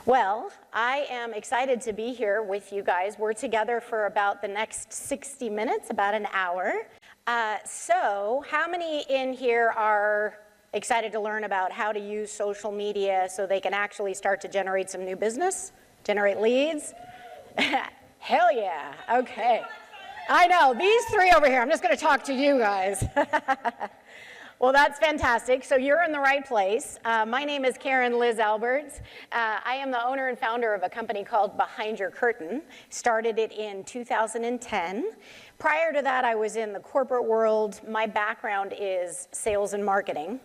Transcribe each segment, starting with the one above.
Well, I am excited to be here with you guys. We're together for about the next 60 minutes, about an hour. So how many in here are excited to learn about how to use social media so they can actually start to generate some new business, generate leads? Hell yeah, okay. I know, these three over here, I'm just gonna talk to you guys. Well, that's fantastic. So you're in the right place. My name is Karen Liz Alberts. I am the owner and founder of a company called Behind Your Curtain. Started it in 2010. Prior to that, I was in the corporate world. My background is sales and marketing.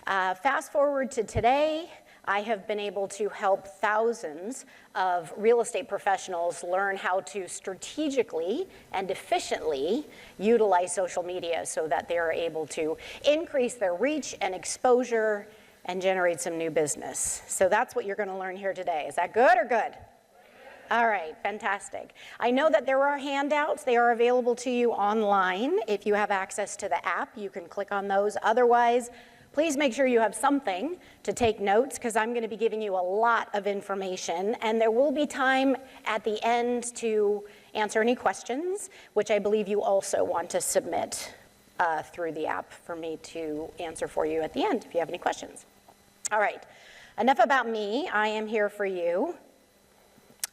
Fast forward to today, I have been able to help thousands of real estate professionals learn how to strategically and efficiently utilize social media so that they are able to increase their reach and exposure and generate some new business. So that's what you're going to learn here today. Is that good or good? All right, fantastic. I know that there are handouts. They are available to you online. If you have access to the app, you can click on those. Otherwise, please make sure you have something to take notes because I'm going to be giving you a lot of information, and there will be time at the end to answer any questions, which I believe you also want to submit through the app for me to answer for you at the end if you have any questions. All right, enough about me. I am here for you.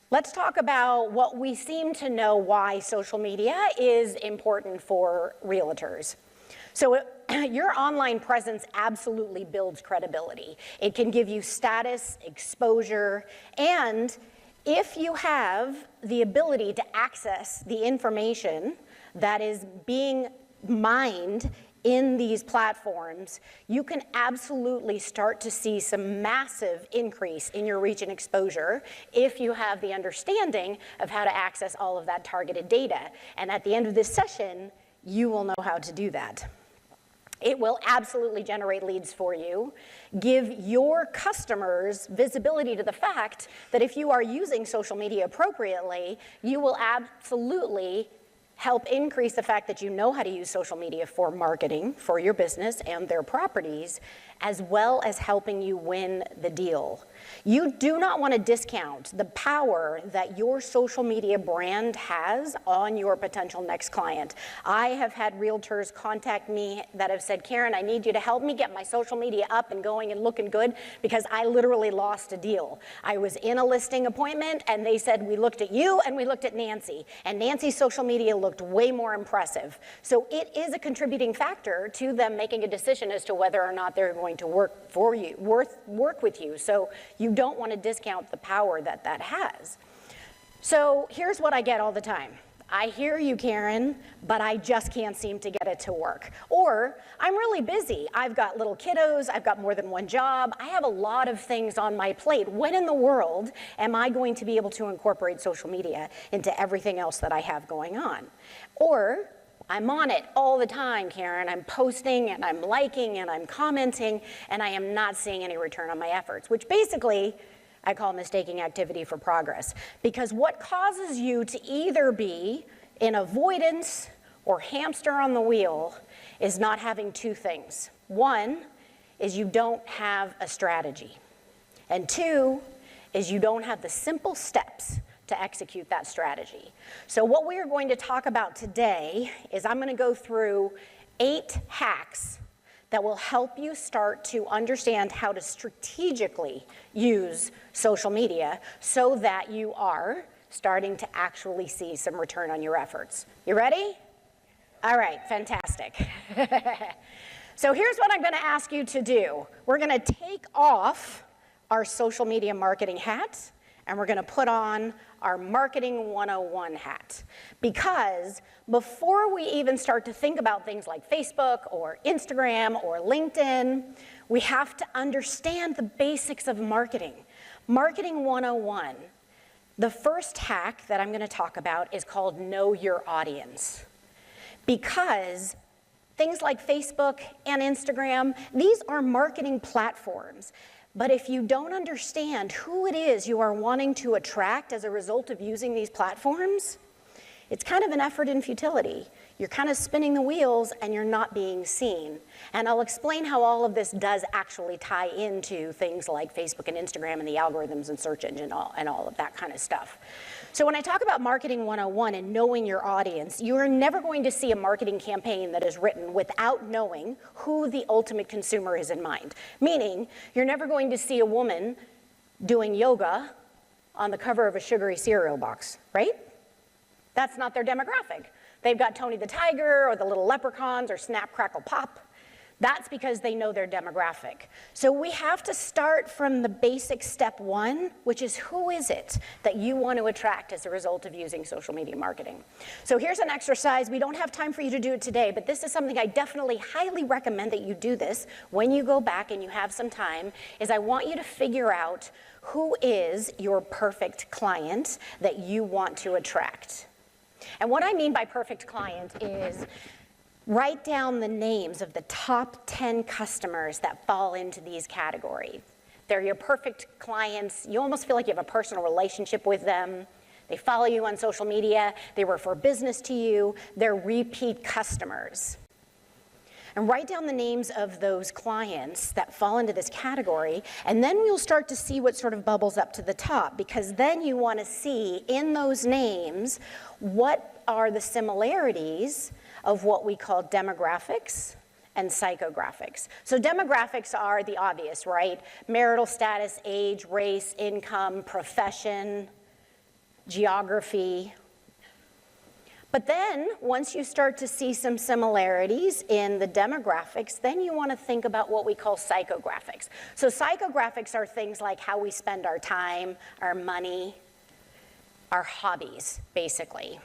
Let's talk about what we seem to know why social media is important for realtors. So your online presence absolutely builds credibility. It can give you status, exposure, and if you have the ability to access the information that is being mined in these platforms, you can absolutely start to see some massive increase in your reach and exposure if you have the understanding of how to access all of that targeted data. And at the end of this session, you will know how to do that. It will absolutely generate leads for you, give your customers visibility to the fact that if you are using social media appropriately, you will absolutely help increase the fact that you know how to use social media for marketing for your business and their properties, as well as helping you win the deal. You do not want to discount the power that your social media brand has on your potential next client. I have had realtors contact me that have said, Karen, I need you to help me get my social media up and going and looking good because I literally lost a deal. I was in a listing appointment and they said, we looked at you and we looked at Nancy, and Nancy's social media looked way more impressive. So it is a contributing factor to them making a decision as to whether or not they're going to work for you, work with you. So you don't want to discount the power that that has. So here's what I get all the time. I hear you, Karen, but I just can't seem to get it to work. Or I'm really busy. I've got little kiddos. I've got more than one job. I have a lot of things on my plate. When in the world am I going to be able to incorporate social media into everything else that I have going on? Or I'm on it all the time, Karen. I'm posting and I'm liking and I'm commenting and I am not seeing any return on my efforts, which basically I call mistaking activity for progress. Because what causes you to either be in avoidance or hamster on the wheel is not having two things. One is you don't have a strategy. And two is you don't have the simple steps to execute that strategy. So what we are going to talk about today is I'm going to go through 8 hacks that will help you start to understand how to strategically use social media so that you are starting to actually see some return on your efforts. You ready? All right, fantastic. So here's what I'm going to ask you to do. We're going to take off our social media marketing hats and we're going to put on our Marketing 101 hat. Because before we even start to think about things like Facebook or Instagram or LinkedIn, we have to understand the basics of marketing. Marketing 101, the first hack that I'm going to talk about is called Know Your Audience. Because things like Facebook and Instagram, these are marketing platforms. But if you don't understand who it is you are wanting to attract as a result of using these platforms, it's kind of an effort in futility. you're kind of spinning the wheels and you're not being seen. And I'll explain how all of this does actually tie into things like Facebook and Instagram and the algorithms and search engine and all of that kind of stuff. So when I talk about Marketing 101 and knowing your audience, you are never going to see a marketing campaign that is written without knowing who the ultimate consumer is in mind. Meaning, you're never going to see a woman doing yoga on the cover of a sugary cereal box, right? That's not their demographic. They've got Tony the Tiger or the Little Leprechauns or Snap, Crackle, Pop. That's because they know their demographic. So we have to start from the basic step one, which is who is it that you want to attract as a result of using social media marketing. So here's an exercise. We don't have time for you to do it today, but this is something I definitely highly recommend that you do this when you go back and you have some time, is I want you to figure out who is your perfect client that you want to attract. And what I mean by perfect client is write down the names of the top 10 customers that fall into these categories. They're your perfect clients. You almost feel like you have a personal relationship with them. They follow you on social media. They refer business to you. They're repeat customers. And write down the names of those clients that fall into this category, and then we'll start to see what sort of bubbles up to the top, because then you want to see in those names what are the similarities of what we call demographics and psychographics. So demographics are the obvious, right? Marital status, age, race, income, profession, geography. But then, once you start to see some similarities in the demographics, then you want to think about what we call psychographics. So psychographics are things like how we spend our time, our money, our hobbies, basically.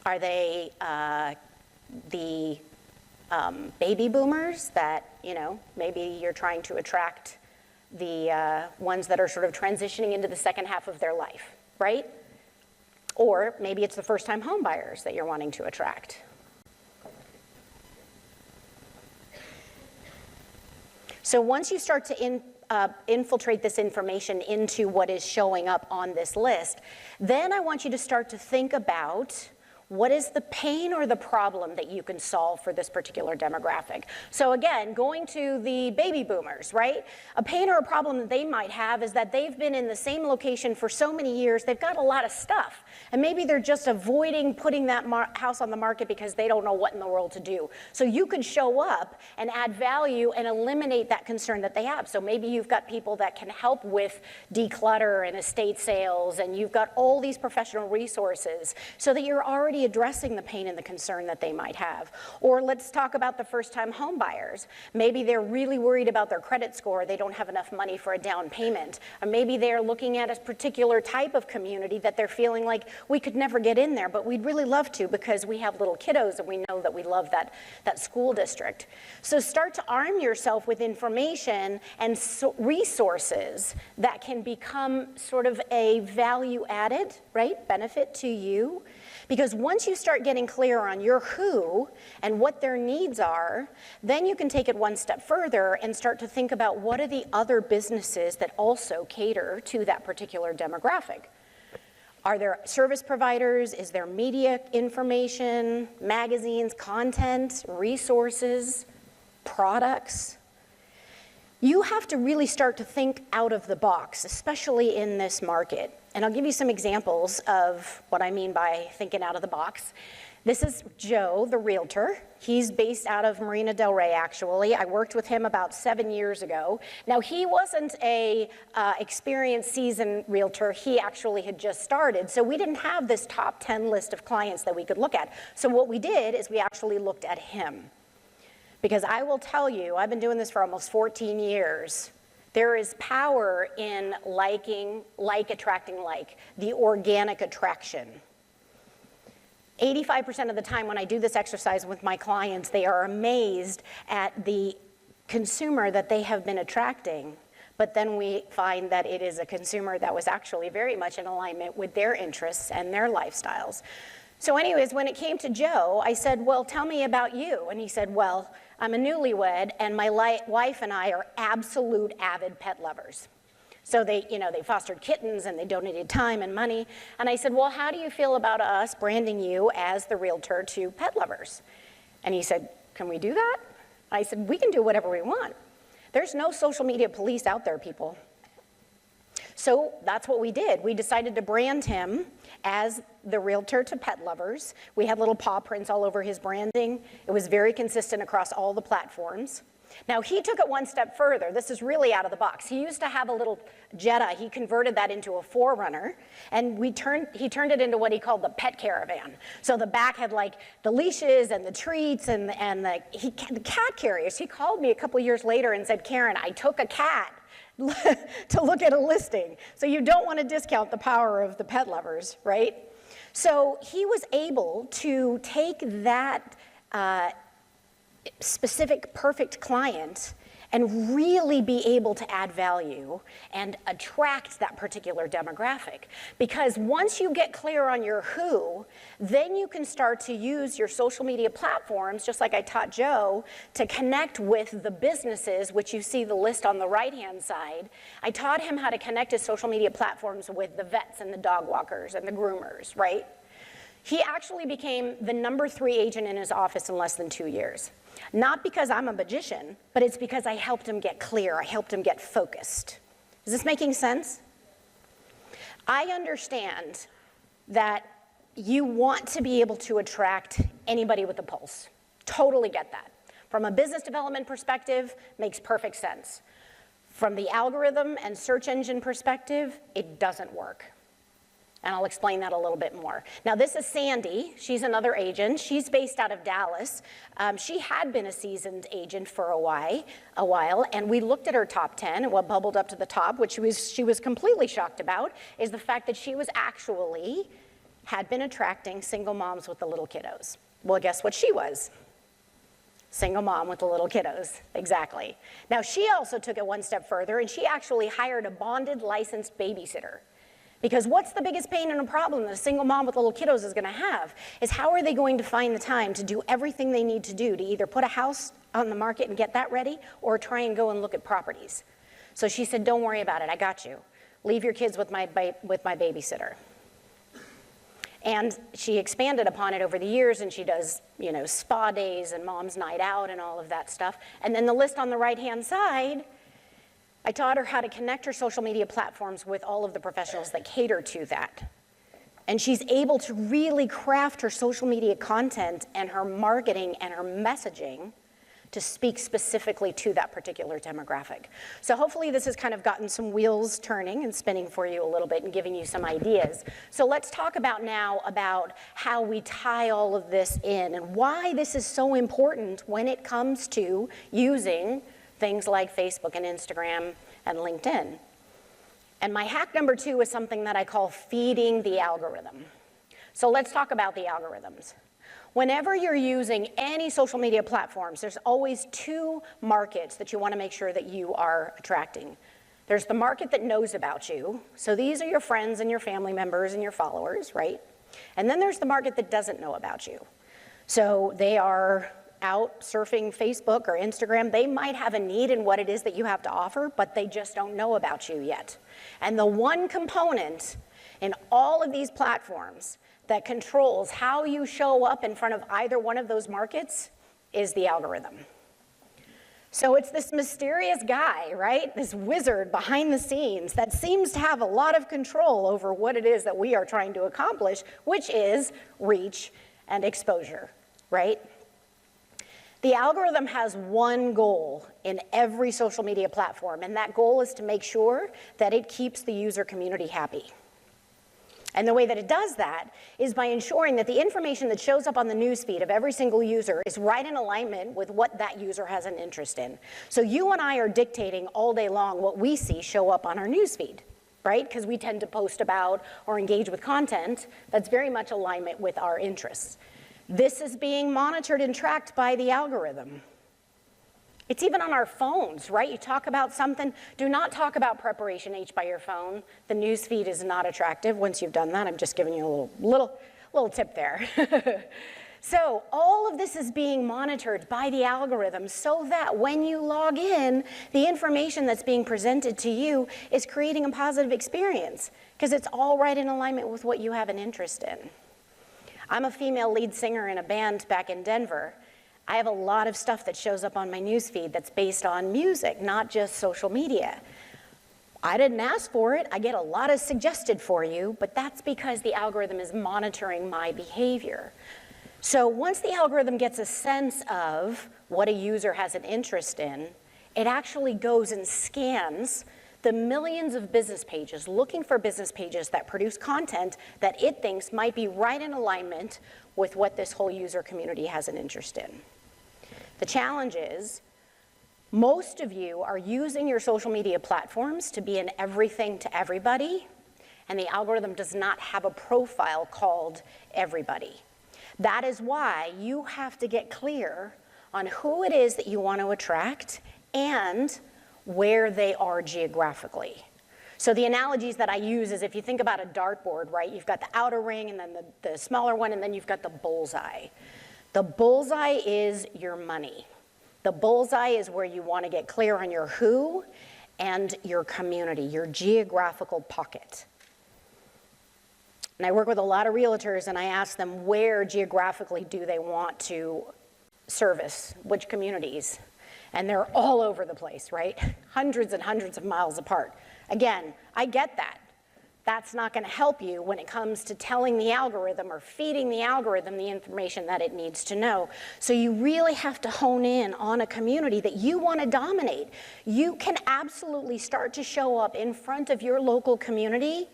Are they the baby boomers that, maybe you're trying to attract the ones that are sort of transitioning into the second half of their life, right? Or maybe it's the first-time home buyers that you're wanting to attract. So once you start to infiltrate this information into what is showing up on this list, then I want you to start to think about what is the pain or the problem that you can solve for this particular demographic? So again, going to the baby boomers, right? A pain or a problem that they might have is that they've been in the same location for so many years, they've got a lot of stuff. And maybe they're just avoiding putting that house on the market because they don't know what in the world to do. So you could show up and add value and eliminate that concern that they have. So maybe you've got people that can help with declutter and estate sales, and you've got all these professional resources so that you're already addressing the pain and the concern that they might have. Or let's talk about the first-time home buyers. Maybe they're really worried about their credit score. They don't have enough money for a down payment. Or maybe they're looking at a particular type of community that they're feeling like we could never get in there, but we'd really love to because we have little kiddos and we know that we love that school district. So start to arm yourself with information and resources that can become sort of a value added, right, benefit to you. Because once you start getting clear on your who and what their needs are, then you can take it one step further and start to think about what are the other businesses that also cater to that particular demographic. Are there service providers? Is there media information, magazines, content, resources, products? You have to really start to think out of the box, especially in this market. And I'll give you some examples of what I mean by thinking out of the box. This is Joe, the realtor. He's based out of Marina Del Rey, actually. I worked with him about 7 years ago. Now, he wasn't a experienced, seasoned realtor. He actually had just started. So we didn't have this top 10 list of clients that we could look at. So what we did is we actually looked at him. Because I will tell you, I've been doing this for almost 14 years. There is power in liking, like attracting like, the organic attraction. 85% of the time when I do this exercise with my clients, they are amazed at the consumer that they have been attracting. But then we find that it is a consumer that was actually very much in alignment with their interests and their lifestyles. So anyways, when it came to Joe, I said, well, tell me about you. And he said, well, I'm a newlywed, and my wife and I are absolute avid pet lovers. So they fostered kittens and they donated time and money. And I said, well, how do you feel about us branding you as the realtor to pet lovers? And he said, can we do that? I said, we can do whatever we want. There's no social media police out there, people. So that's what we did. We decided to brand him as the realtor to pet lovers. We had little paw prints all over his branding. It was very consistent across all the platforms. Now, he took it one step further. This is really out of the box. He used to have a little Jetta. He converted that into a 4Runner, and he turned it into what he called the pet caravan. So the back had like the leashes and the treats and the cat carriers. He called me a couple years later and said, Karen, I took a cat to look at a listing. So you don't want to discount the power of the pet lovers, right? So he was able to take that specific perfect client and really be able to add value and attract that particular demographic. Because once you get clear on your who, then you can start to use your social media platforms, just like I taught Joe, to connect with the businesses, which you see the list on the right-hand side. I taught him how to connect his social media platforms with the vets and the dog walkers and the groomers, right? He actually became the #3 agent in his office in less than 2 years. Not because I'm a magician, but it's because I helped him get clear. I helped him get focused. Is this making sense? I understand that you want to be able to attract anybody with a pulse. Totally get that. From a business development perspective, makes perfect sense. From the algorithm and search engine perspective, it doesn't work. And I'll explain that a little bit more. Now, this is Sandy. She's another agent. She's based out of Dallas. She had been a seasoned agent for a while, and we looked at her top 10, and what bubbled up to the top, which she was completely shocked about, is the fact that she had been attracting single moms with the little kiddos. Well, guess what she was? Single mom with the little kiddos, exactly. Now, she also took it one step further, and she actually hired a bonded, licensed babysitter. Because what's the biggest pain and a problem that a single mom with little kiddos is going to have is how are they going to find the time to do everything they need to do to either put a house on the market and get that ready or try and go and look at properties. So she said, don't worry about it, I got you. Leave your kids with my babysitter. And she expanded upon it over the years, and she does, spa days and mom's night out and all of that stuff. And then the list on the right-hand side, I taught her how to connect her social media platforms with all of the professionals that cater to that. And she's able to really craft her social media content and her marketing and her messaging to speak specifically to that particular demographic. So hopefully this has kind of gotten some wheels turning and spinning for you a little bit and giving you some ideas. So let's talk about how we tie all of this in and why this is so important when it comes to using things like Facebook and Instagram and LinkedIn. And my hack number 2 is something that I call feeding the algorithm. So let's talk about the algorithms. Whenever you're using any social media platforms, there's always 2 markets that you want to make sure that you are attracting. There's the market that knows about you. So these are your friends and your family members and your followers, right? And then there's the market that doesn't know about you. So they are out surfing Facebook or Instagram. They might have a need in what it is that you have to offer, but they just don't know about you yet. And the one component in all of these platforms that controls how you show up in front of either one of those markets is the algorithm. So it's this mysterious guy, right? This wizard behind the scenes that seems to have a lot of control over what it is that we are trying to accomplish, which is reach and exposure, right? The algorithm has one goal in every social media platform, and that goal is to make sure that it keeps the user community happy. And the way that it does that is by ensuring that the information that shows up on the newsfeed of every single user is right in alignment with what that user has an interest in. So you and I are dictating all day long what we see show up on our newsfeed, right? Because we tend to post about or engage with content that's very much alignment with our interests. This is being monitored and tracked by the algorithm. It's even on our phones, right? You talk about something, do not talk about Preparation H by your phone. The news feed is not attractive once you've done that. I'm just giving you a little tip there. So all of this is being monitored by the algorithm so that when you log in, the information that's being presented to you is creating a positive experience because it's all right in alignment with what you have an interest in. I'm a female lead singer in a band back in Denver. I have a lot of stuff that shows up on my newsfeed that's based on music, not just social media. I didn't ask for it. I get a lot of suggested for you, but that's because the algorithm is monitoring my behavior. So once the algorithm gets a sense of what a user has an interest in, it actually goes and scans the millions of business pages, looking for business pages that produce content that it thinks might be right in alignment with what this whole user community has an interest in. The challenge is, most of you are using your social media platforms to be an everything to everybody, and the algorithm does not have a profile called everybody. That is why you have to get clear on who it is that you want to attract and where they are geographically. So the analogies that I use is if you think about a dartboard, right? You've got the outer ring and then the smaller one, and then you've got the bullseye. The bullseye is your money. The bullseye is where you want to get clear on your who and your community, your geographical pocket. And I work with a lot of realtors and I ask them where geographically do they want to service, which communities. And they're all over the place, right? Hundreds and hundreds of miles apart. Again, I get that. That's not going to help you when it comes to telling the algorithm or feeding the algorithm the information that it needs to know. So you really have to hone in on a community that you want to dominate. You can absolutely start to show up in front of your local community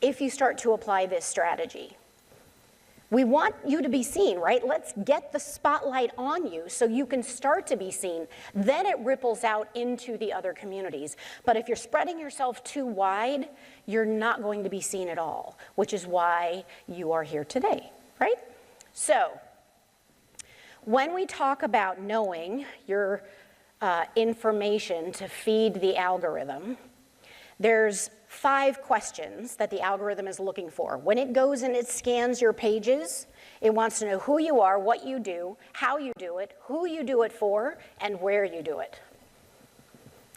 if you start to apply this strategy. We want you to be seen, right? Let's get the spotlight on you so you can start to be seen. Then it ripples out into the other communities. But if you're spreading yourself too wide, you're not going to be seen at all, which is why you are here today, right? So when we talk about knowing your information to feed the algorithm, there's 5 questions that the algorithm is looking for. When it goes and it scans your pages, it wants to know who you are, what you do, how you do it, who you do it for, and where you do it.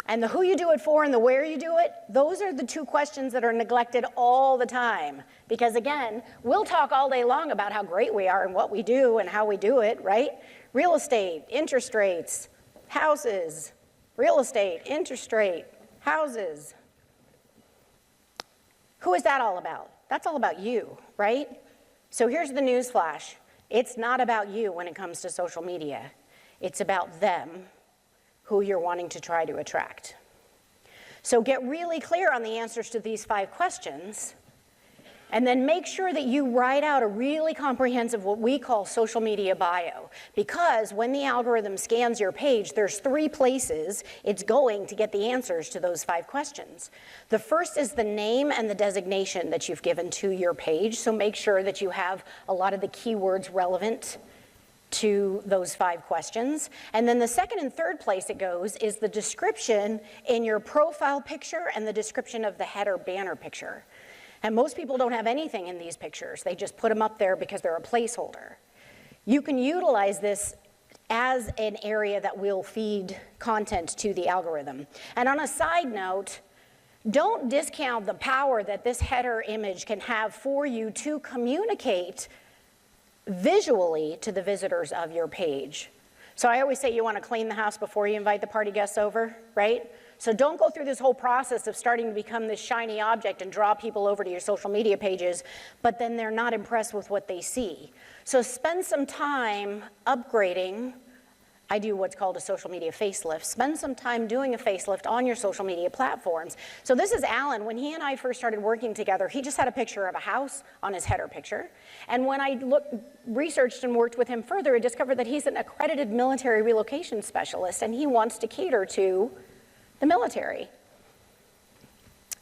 And the who you do it for and the where you do it, those are the 2 questions that are neglected all the time. Because again, we'll talk all day long about how great we are and what we do and how we do it, right? Real estate, interest rates, houses, real estate, interest rate, houses. Who is that all about? That's all about you, right? So here's the news flash. It's not about you when it comes to social media. It's about them, who you're wanting to try to attract. So get really clear on the answers to these 5 questions, and then make sure that you write out a really comprehensive, what we call social media bio. Because when the algorithm scans your page, there's 3 places it's going to get the answers to those 5 questions. The first is the name and the designation that you've given to your page. So make sure that you have a lot of the keywords relevant to those 5 questions. And then the second and third place it goes is the description in your profile picture and the description of the header banner picture. And most people don't have anything in these pictures. They just put them up there because they're a placeholder. You can utilize this as an area that will feed content to the algorithm. And on a side note, don't discount the power that this header image can have for you to communicate visually to the visitors of your page. So I always say you want to clean the house before you invite the party guests over, right? So don't go through this whole process of starting to become this shiny object and draw people over to your social media pages, but then they're not impressed with what they see. So spend some time upgrading. I do what's called a social media facelift. Spend some time doing a facelift on your social media platforms. So this is Alan. When he and I first started working together, he just had a picture of a house on his header picture. And when I researched and worked with him further, I discovered that he's an accredited military relocation specialist, and he wants to cater to the military.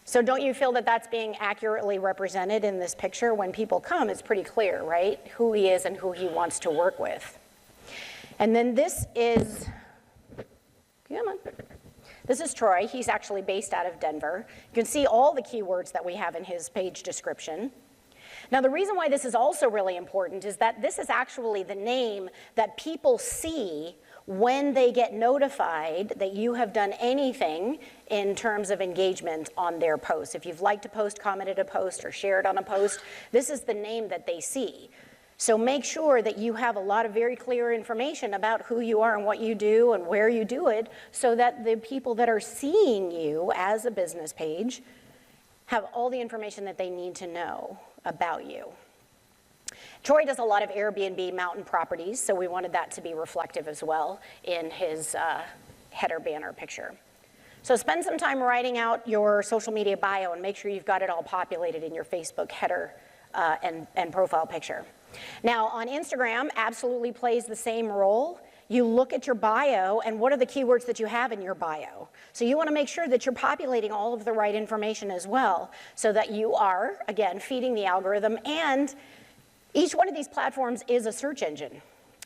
So don't you feel that that's being accurately represented in this picture? When people come, it's pretty clear, right? Who he is and who he wants to work with. And then this is, come on. This is Troy. He's actually based out of Denver. You can see all the keywords that we have in his page description. Now, the reason why this is also really important is that this is actually the name that people see when they get notified that you have done anything in terms of engagement on their post. If you've liked a post, commented a post, or shared on a post, this is the name that they see. So make sure that you have a lot of very clear information about who you are and what you do and where you do it, so that the people that are seeing you as a business page have all the information that they need to know about you. Troy does a lot of Airbnb mountain properties, so we wanted that to be reflective as well in his header banner picture. So spend some time writing out your social media bio and make sure you've got it all populated in your Facebook header and profile picture. Now, on Instagram, absolutely plays the same role. You look at your bio and what are the keywords that you have in your bio. So you want to make sure that you're populating all of the right information as well, so that you are, again, feeding the algorithm. And each one of these platforms is a search engine.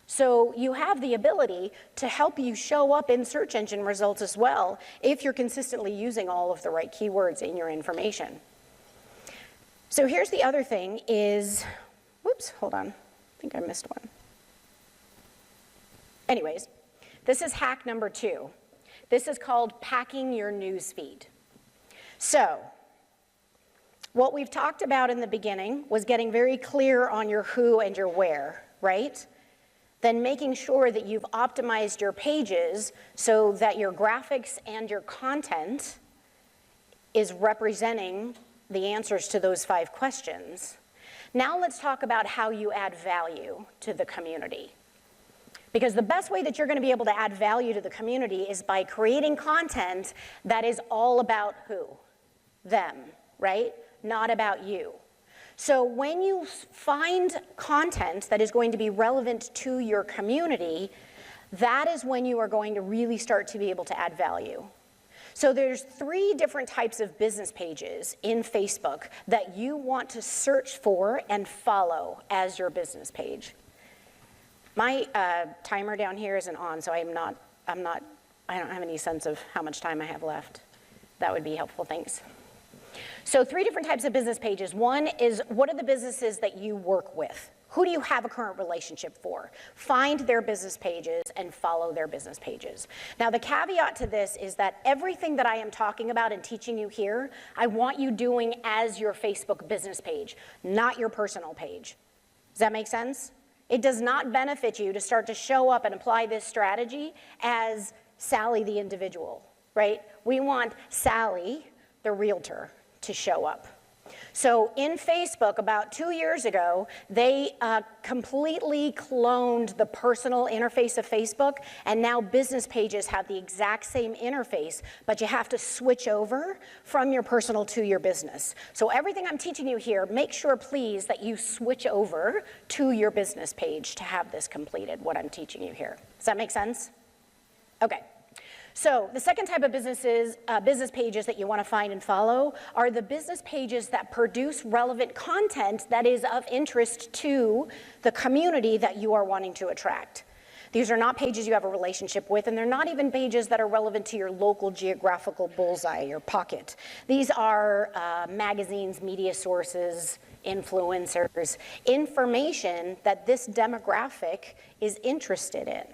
So you have the ability to help you show up in search engine results as well if you're consistently using all of the right keywords in your information. So here's the other thing is, whoops, hold on, I think I missed one. Anyways, this is hack number 2. This is called packing your news feed. So what we've talked about in the beginning was getting very clear on your who and your where, right? Then making sure that you've optimized your pages so that your graphics and your content is representing the answers to those 5 questions. Now let's talk about how you add value to the community. Because the best way that you're going to be able to add value to the community is by creating content that is all about who? Them, right? Not about you. So when you find content that is going to be relevant to your community, that is when you are going to really start to be able to add value. So there's 3 different types of business pages in Facebook that you want to search for and follow as your business page. My timer down here isn't on, so I don't have any sense of how much time I have left. That would be helpful, thanks. So 3 different types of business pages. One is, what are the businesses that you work with? Who do you have a current relationship for? Find their business pages and follow their business pages. Now, the caveat to this is that everything that I am talking about and teaching you here, I want you doing as your Facebook business page, not your personal page. Does that make sense? It does not benefit you to start to show up and apply this strategy as Sally the individual, right? We want Sally, the realtor, to show up. So in Facebook, about 2 years ago, they completely cloned the personal interface of Facebook, and now business pages have the exact same interface, but you have to switch over from your personal to your business. So everything I'm teaching you here, make sure, please, that you switch over to your business page to have this completed, what I'm teaching you here. Does that make sense? Okay. So the second type of business pages that you want to find and follow are the business pages that produce relevant content that is of interest to the community that you are wanting to attract. These are not pages you have a relationship with, and they're not even pages that are relevant to your local geographical bullseye, your pocket. These are magazines, media sources, influencers, information that this demographic is interested in.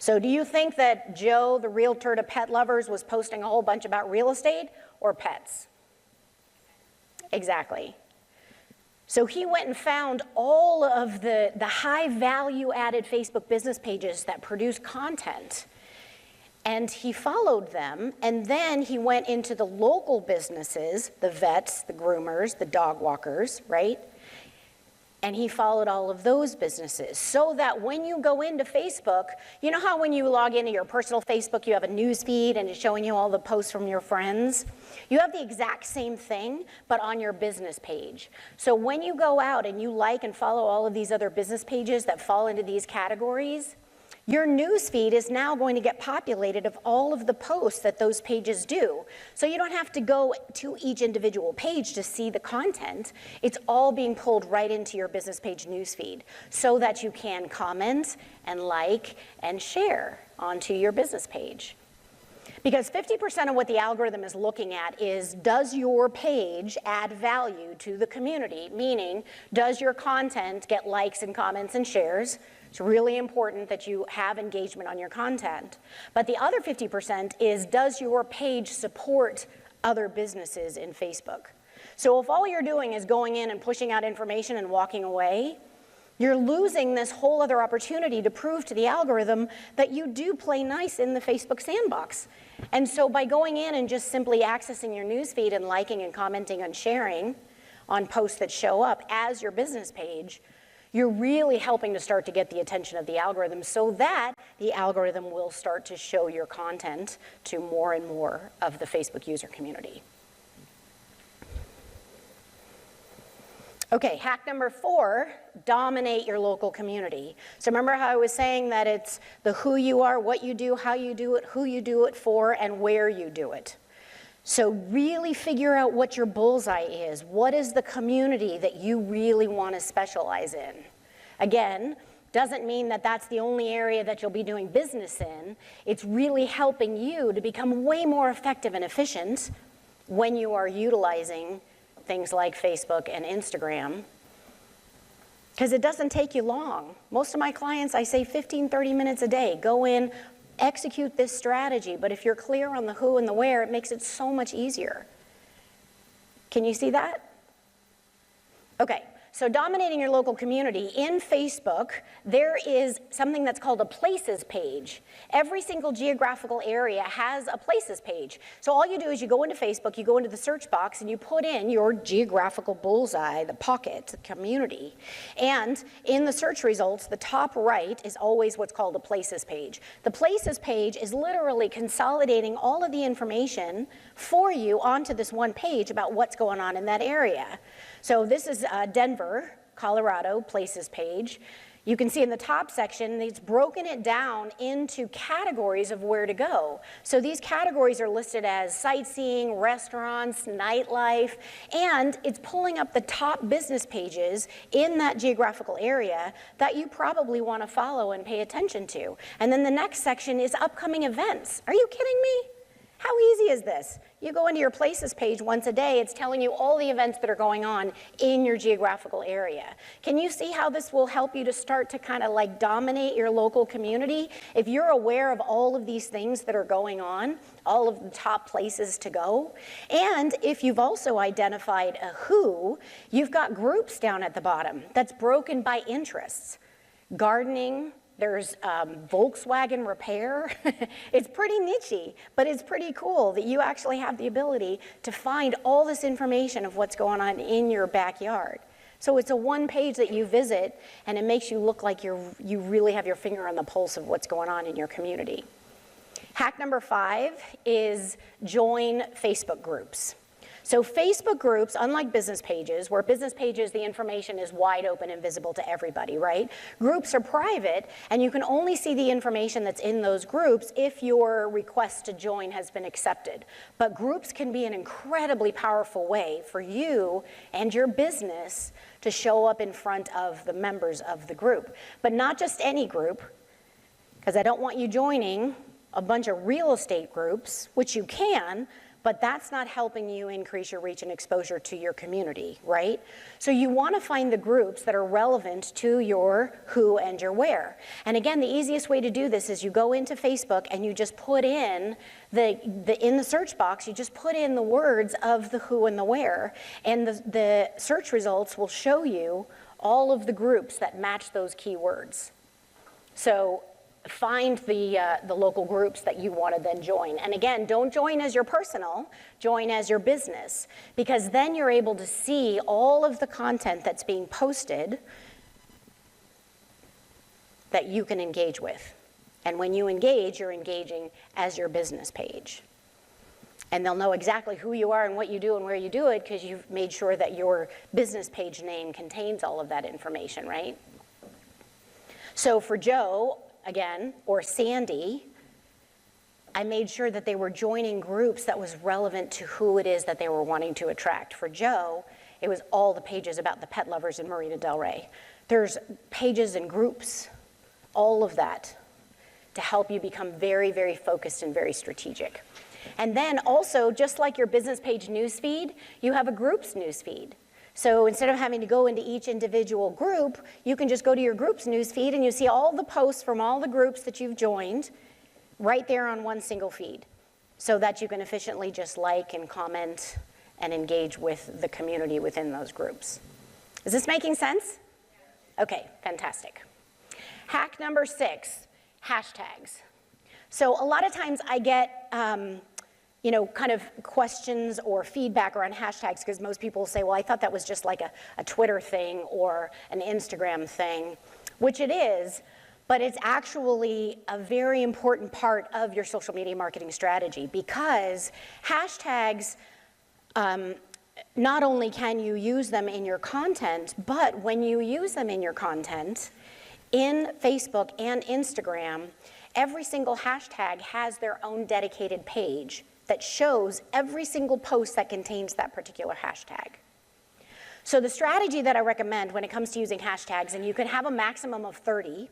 So do you think that Joe, the realtor to pet lovers, was posting a whole bunch about real estate or pets? Exactly. So he went and found all of the high value added Facebook business pages that produce content, and he followed them, and then he went into the local businesses, the vets, the groomers, the dog walkers, right? And he followed all of those businesses, so that when you go into Facebook, you know how when you log into your personal Facebook, you have a news feed and it's showing you all the posts from your friends? You have the exact same thing, but on your business page. So when you go out and you like and follow all of these other business pages that fall into these categories, your news feed is now going to get populated of all of the posts that those pages do. So you don't have to go to each individual page to see the content. It's all being pulled right into your business page news feed so that you can comment and like and share onto your business page. Because 50% of what the algorithm is looking at is, does your page add value to the community? Meaning, does your content get likes and comments and shares? It's really important that you have engagement on your content. But the other 50% is, does your page support other businesses in Facebook? So if all you're doing is going in and pushing out information and walking away, you're losing this whole other opportunity to prove to the algorithm that you do play nice in the Facebook sandbox. And so by going in and just simply accessing your newsfeed and liking and commenting and sharing on posts that show up as your business page, you're really helping to start to get the attention of the algorithm so that the algorithm will start to show your content to more and more of the Facebook user community. Okay, hack number 4, dominate your local community. So remember how I was saying that it's the who you are, what you do, how you do it, who you do it for, and where you do it. So really figure out what your bullseye is. What is the community that you really want to specialize in? Again, doesn't mean that that's the only area that you'll be doing business in. It's really helping you to become way more effective and efficient when you are utilizing things like Facebook and Instagram, because it doesn't take you long. Most of my clients, I say 15, 30 minutes a day. Go in, execute this strategy, but if you're clear on the who and the where, it makes it so much easier. Can you see that? Okay. So dominating your local community, in Facebook, there is something that's called a places page. Every single geographical area has a places page. So all you do is you go into Facebook, you go into the search box, and you put in your geographical bullseye, the pocket, the community. And in the search results, the top right is always what's called a places page. The places page is literally consolidating all of the information for you onto this one page about what's going on in that area. So this is Denver, Colorado, places page. You can see in the top section, it's broken it down into categories of where to go. So these categories are listed as sightseeing, restaurants, nightlife, and it's pulling up the top business pages in that geographical area that you probably want to follow and pay attention to. And then the next section is upcoming events. Are you kidding me? How easy is this? You go into your places page once a day, it's telling you all the events that are going on in your geographical area. Can you see how this will help you to start to kind of like dominate your local community? If you're aware of all of these things that are going on, all of the top places to go, and if you've also identified a who, you've got groups down at the bottom that's broken by interests. Gardening, there's Volkswagen repair. It's pretty niche-y, but it's pretty cool that you actually have the ability to find all this information of what's going on in your backyard. So it's a one page that you visit, and it makes you look like you really have your finger on the pulse of what's going on in your community. Hack number 5 is join Facebook groups. So Facebook groups, unlike business pages, where business pages, the information is wide open and visible to everybody, right? Groups are private, and you can only see the information that's in those groups if your request to join has been accepted. But groups can be an incredibly powerful way for you and your business to show up in front of the members of the group. But not just any group, because I don't want you joining a bunch of real estate groups, which you can, but that's not helping you increase your reach and exposure to your community, right? So you want to find the groups that are relevant to your who and your where. And again, the easiest way to do this is you go into Facebook and you just put in in the search box, you just put in the words of the who and the where, and the search results will show you all of the groups that match those keywords. So find the local groups that you want to then join. And again, don't join as your personal, join as your business, because then you're able to see all of the content that's being posted that you can engage with. And when you engage, you're engaging as your business page. And they'll know exactly who you are and what you do and where you do it because you've made sure that your business page name contains all of that information, right? So for Joe, again, or Sandy, I made sure that they were joining groups that was relevant to who it is that they were wanting to attract. For Joe, it was all the pages about the pet lovers in Marina Del Rey. There's pages and groups, all of that. to help you become very, very focused and very strategic. And then also, just like your business page newsfeed, you have a groups newsfeed. So instead of having to go into each individual group, you can just go to your groups newsfeed and you see all the posts from all the groups that you've joined right there on one single feed, so that you can efficiently just like and comment and engage with the community within those groups. Is this making sense? Okay, fantastic. Hack number 6, hashtags. So a lot of times I get kind of questions or feedback around hashtags, because most people say, well, I thought that was just like a Twitter thing or an Instagram thing, which it is, but it's actually a very important part of your social media marketing strategy, because hashtags, not only can you use them in your content, but when you use them in your content, in Facebook and Instagram, every single hashtag has their own dedicated page that shows every single post that contains that particular hashtag. So the strategy that I recommend when it comes to using hashtags, and you can have a maximum of 30,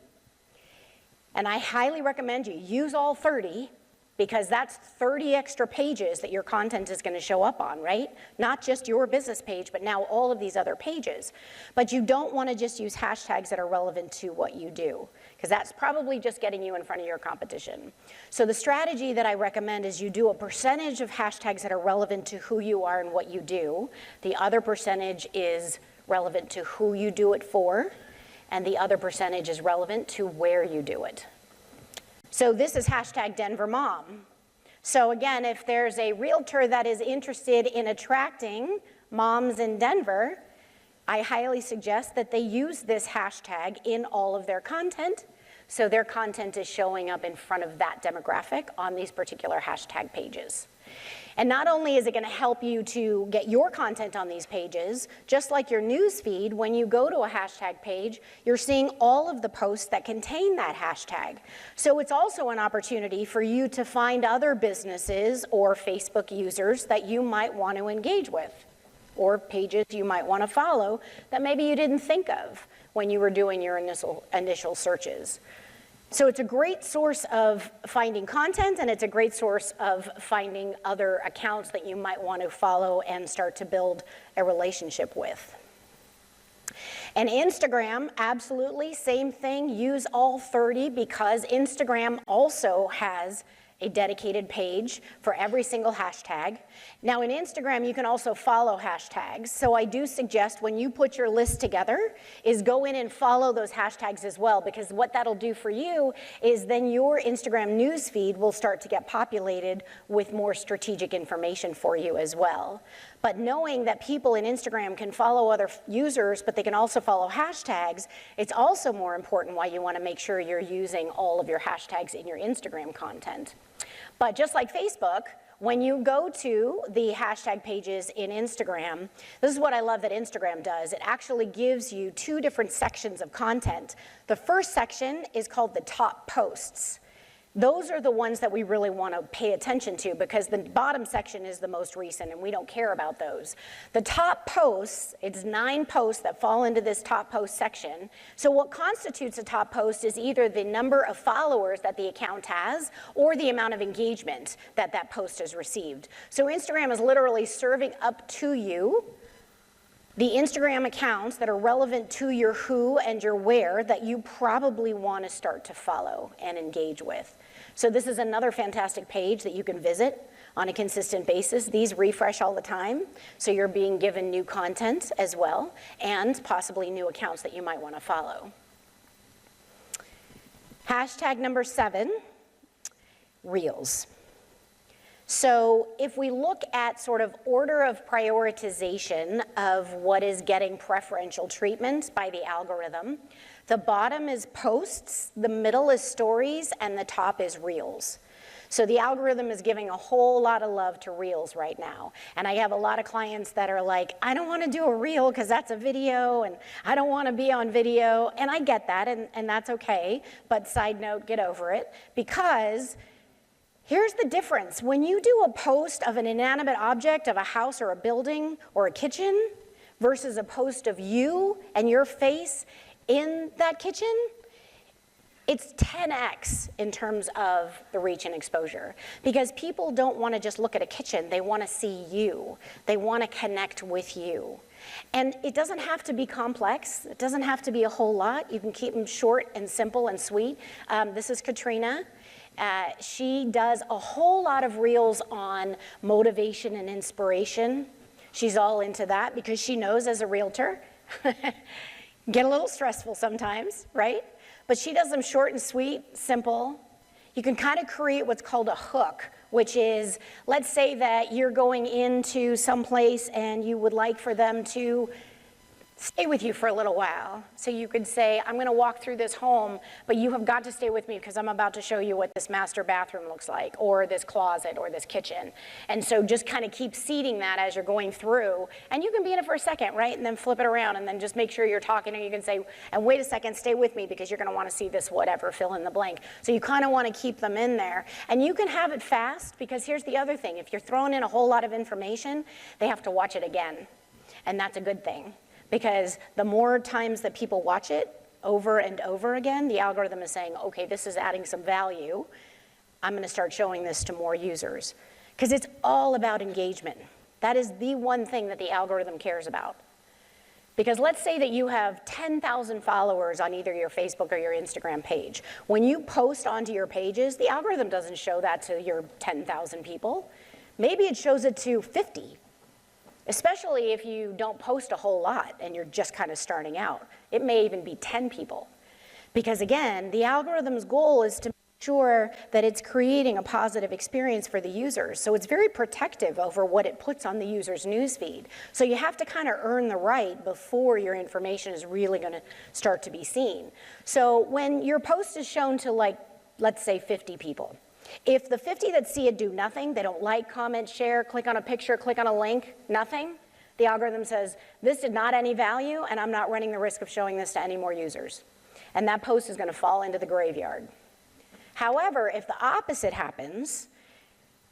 and I highly recommend you use all 30, because that's 30 extra pages that your content is going to show up on, right? Not just your business page, but now all of these other pages. But you don't want to just use hashtags that are relevant to what you do, because that's probably just getting you in front of your competition. So the strategy that I recommend is you do a percentage of hashtags that are relevant to who you are and what you do. The other percentage is relevant to who you do it for, and the other percentage is relevant to where you do it. So this is hashtag Denver Mom. So again, if there's a realtor that is interested in attracting moms in Denver, I highly suggest that they use this hashtag in all of their content, so their content is showing up in front of that demographic on these particular hashtag pages. And not only is it going to help you to get your content on these pages, just like your news feed, when you go to a hashtag page, you're seeing all of the posts that contain that hashtag. So it's also an opportunity for you to find other businesses or Facebook users that you might want to engage with, or pages you might want to follow that maybe you didn't think of when you were doing your initial searches. So it's a great source of finding content, and it's a great source of finding other accounts that you might want to follow and start to build a relationship with. And Instagram, absolutely, same thing, use all 30, because Instagram also has a dedicated page for every single hashtag. Now in Instagram, you can also follow hashtags. So I do suggest when you put your list together is go in and follow those hashtags as well, because what that'll do for you is then your Instagram news feed will start to get populated with more strategic information for you as well. But knowing that people in Instagram can follow other users, but they can also follow hashtags, it's also more important why you want to make sure you're using all of your hashtags in your Instagram content. But just like Facebook, when you go to the hashtag pages in Instagram, this is what I love that Instagram does. It actually gives you 2 different sections of content. The first section is called the top posts. Those are the ones that we really want to pay attention to, because the bottom section is the most recent and we don't care about those. The top posts, it's 9 posts that fall into this top post section. So what constitutes a top post is either the number of followers that the account has or the amount of engagement that that post has received. So Instagram is literally serving up to you the Instagram accounts that are relevant to your who and your where that you probably want to start to follow and engage with. So this is another fantastic page that you can visit on a consistent basis. These refresh all the time, so you're being given new content as well, and possibly new accounts that you might want to follow. Hashtag number 7, Reels. So if we look at sort of order of prioritization of what is getting preferential treatment by the algorithm, the bottom is posts, the middle is stories, and the top is Reels. So the algorithm is giving a whole lot of love to Reels right now. And I have a lot of clients that are like, I don't want to do a Reel because that's a video, and I don't want to be on video. And I get that, and that's okay. But side note, get over it, because here's the difference. When you do a post of an inanimate object of a house or a building or a kitchen versus a post of you and your face in that kitchen, It's 10x in terms of the reach and exposure, because people don't want to just look at a kitchen, they want to see you. They want to connect with you. And it doesn't have to be complex. It doesn't have to be a whole lot. You can keep them short and simple and sweet. This is Katrina. She does a whole lot of reels on motivation and inspiration. She's all into that because she knows as a realtor, get a little stressful sometimes, right? But she does them short and sweet, simple. You can kind of create what's called a hook, which is, let's say that you're going into some place and you would like for them to stay with you for a little while. So you could say, I'm going to walk through this home, but you have got to stay with me because I'm about to show you what this master bathroom looks like, or this closet, or this kitchen. And so just kind of keep seeding that as you're going through. And you can be in it for a second, right? And then flip it around, and then just make sure you're talking, and you can say, and wait a second, stay with me because you're going to want to see this whatever, fill in the blank. So you kind of want to keep them in there. And you can have it fast, because here's the other thing. If you're throwing in a whole lot of information, they have to watch it again. And that's a good thing. Because the more times that people watch it over and over again, the algorithm is saying, okay, this is adding some value. I'm going to start showing this to more users. Because it's all about engagement. That is the one thing that the algorithm cares about. Because let's say that you have 10,000 followers on either your Facebook or your Instagram page. When you post onto your pages, the algorithm doesn't show that to your 10,000 people. Maybe it shows it to 50. Especially if you don't post a whole lot and you're just kind of starting out. It may even be 10 people. Because again, the algorithm's goal is to make sure that it's creating a positive experience for the users. So it's very protective over what it puts on the user's newsfeed. So you have to kind of earn the right before your information is really going to start to be seen. So when your post is shown to, like, let's say 50 people, if the 50 that see it do nothing, they don't like, comment, share, click on a picture, click on a link, nothing, the algorithm says, this did not any value, and I'm not running the risk of showing this to any more users. And that post is going to fall into the graveyard. However, if the opposite happens,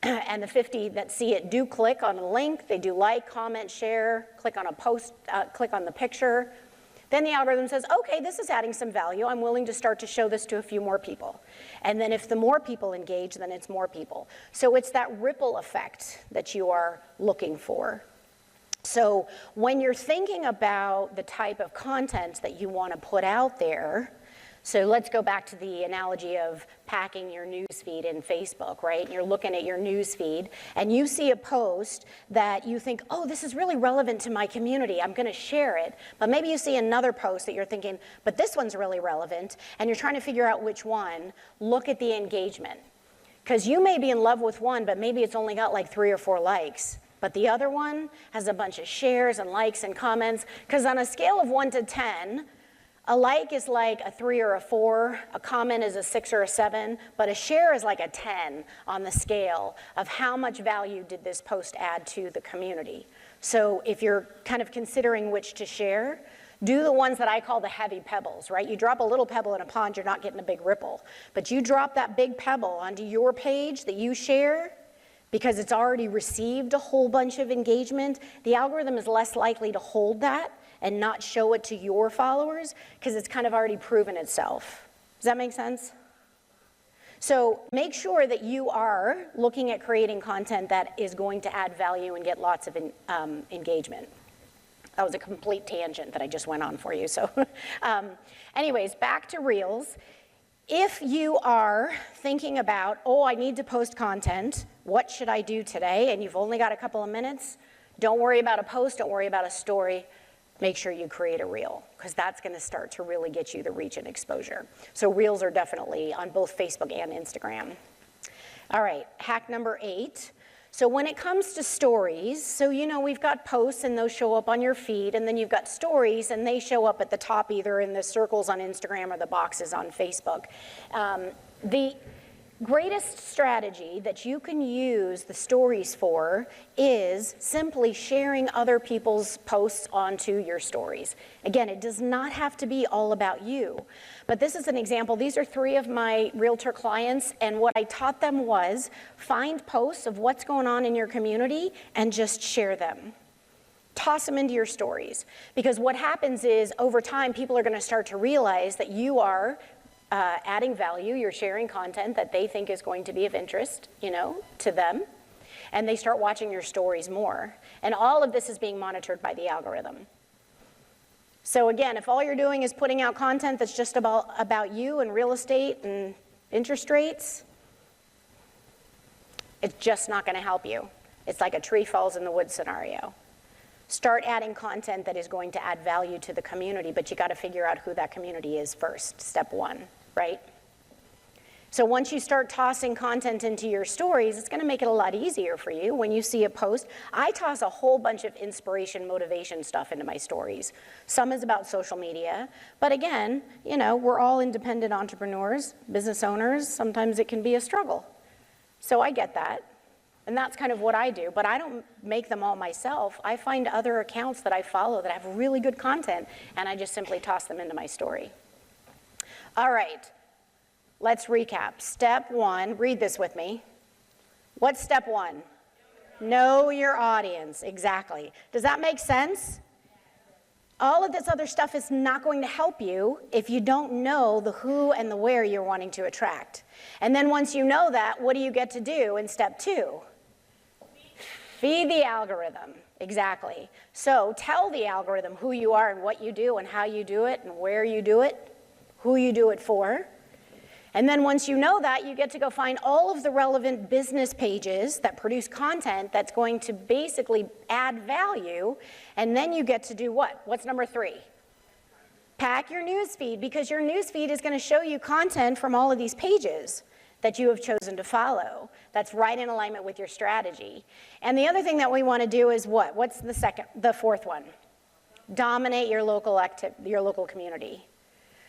and the 50 that see it do click on a link, they do like, comment, share, click on a post, click on the picture, then the algorithm says, okay, this is adding some value. I'm willing to start to show this to a few more people. And then if the more people engage, then it's more people. So it's that ripple effect that you are looking for. So when you're thinking about the type of content that you want to put out there, so let's go back to the analogy of packing your news feed in Facebook, right? You're looking at your news feed and you see a post that you think, oh, this is really relevant to my community. I'm going to share it. But maybe you see another post that you're thinking, but this one's really relevant, and you're trying to figure out which one. Look at the engagement. Because you may be in love with one, but maybe it's only got like 3 or 4 likes. But the other one has a bunch of shares and likes and comments. Because on a scale of 1 to 10, a like is like a 3 or a 4, a comment is a 6 or a 7, but a share is like a 10 on the scale of how much value did this post add to the community. So if you're kind of considering which to share, do the ones that I call the heavy pebbles, right? You drop a little pebble in a pond, you're not getting a big ripple. But you drop that big pebble onto your page that you share, because it's already received a whole bunch of engagement, the algorithm is less likely to hold that and not show it to your followers, because it's kind of already proven itself. Does that make sense? So make sure that you are looking at creating content that is going to add value and get lots of engagement. That was a complete tangent that I just went on for you. So anyways, back to Reels. If you are thinking about, oh, I need to post content, what should I do today? And you've only got a couple of minutes, don't worry about a post, don't worry about a story. Make sure you create a reel, because that's going to start to really get you the reach and exposure. So reels are definitely on both Facebook and Instagram. All right, hack number 8. So when it comes to stories, so you know we've got posts and those show up on your feed, and then you've got stories and they show up at the top either in the circles on Instagram or the boxes on Facebook. The greatest strategy that you can use the stories for is simply sharing other people's posts onto your stories. Again, it does not have to be all about you. But this is an example. These are 3 of my realtor clients, and what I taught them was find posts of what's going on in your community and just share them. Toss them into your stories. Because what happens is, over time, people are going to start to realize that you are adding value, you're sharing content that they think is going to be of interest, to them, and they start watching your stories more. And all of this is being monitored by the algorithm. So again, if all you're doing is putting out content that's just about you and real estate and interest rates, it's just not going to help you. It's like a tree falls in the woods scenario. Start adding content that is going to add value to the community, but you got to figure out who that community is first, step one, right? So once you start tossing content into your stories, it's going to make it a lot easier for you when you see a post. I toss a whole bunch of inspiration, motivation stuff into my stories. Some is about social media, but again, we're all independent entrepreneurs, business owners. Sometimes it can be a struggle. So I get that, and that's kind of what I do, but I don't make them all myself. I find other accounts that I follow that have really good content, and I just simply toss them into my story. All right, let's recap. Step one, read this with me. What's step one? Know your audience, exactly. Does that make sense? All of this other stuff is not going to help you if you don't know the who and the where you're wanting to attract. And then once you know that, what do you get to do in step two? Feed the algorithm, exactly. So tell the algorithm who you are and what you do and how you do it and where you do it, who you do it for. And then once you know that, you get to go find all of the relevant business pages that produce content that's going to basically add value. And then you get to do what? What's number 3? Pack your newsfeed, because your newsfeed is going to show you content from all of these pages that you have chosen to follow. That's right in alignment with your strategy. And the other thing that we want to do is what? What's the fourth one? Dominate your local community.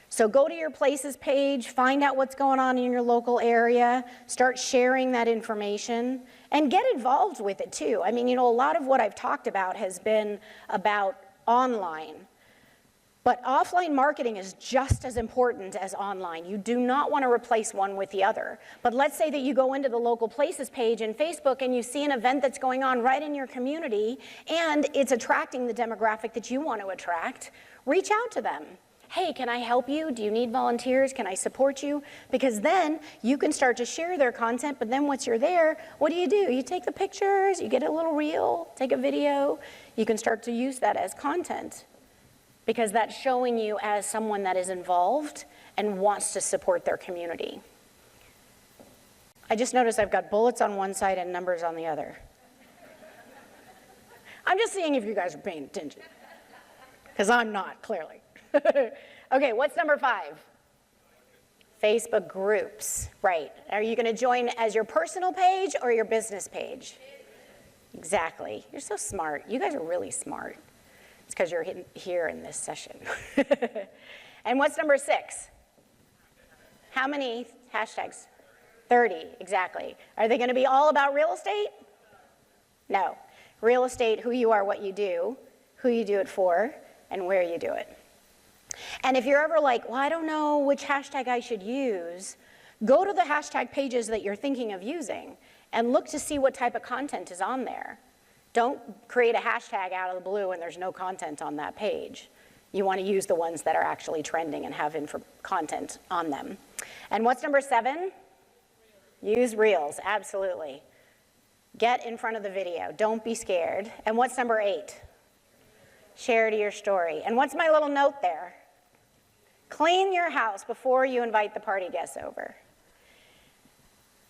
So go to your places page, find out what's going on in your local area, start sharing that information, and get involved with it too. I mean, a lot of what I've talked about has been about online. But offline marketing is just as important as online. You do not want to replace one with the other. But let's say that you go into the local places page in Facebook and you see an event that's going on right in your community and it's attracting the demographic that you want to attract. Reach out to them. Hey, can I help you? Do you need volunteers? Can I support you? Because then you can start to share their content, but then once you're there, what do? You take the pictures, you get a little reel, take a video. You can start to use that as content because that's showing you as someone that is involved and wants to support their community. I just noticed I've got bullets on one side and numbers on the other. I'm just seeing if you guys are paying attention, because I'm not, clearly. Okay, what's number 5? Facebook groups, right. Are you going to join as your personal page or your business page? Exactly. You're so smart. You guys are really smart. It's because you're here in this session. And what's number 6? How many hashtags? 30, exactly. Are they going to be all about real estate? No. Real estate, who you are, what you do, who you do it for, and where you do it. And if you're ever like, well, I don't know which hashtag I should use, go to the hashtag pages that you're thinking of using and look to see what type of content is on there. Don't create a hashtag out of the blue and there's no content on that page. You want to use the ones that are actually trending and have content on them. And what's number 7? Use Reels, absolutely. Get in front of the video. Don't be scared. And what's number 8? Share to your story. And what's my little note there? Clean your house before you invite the party guests over.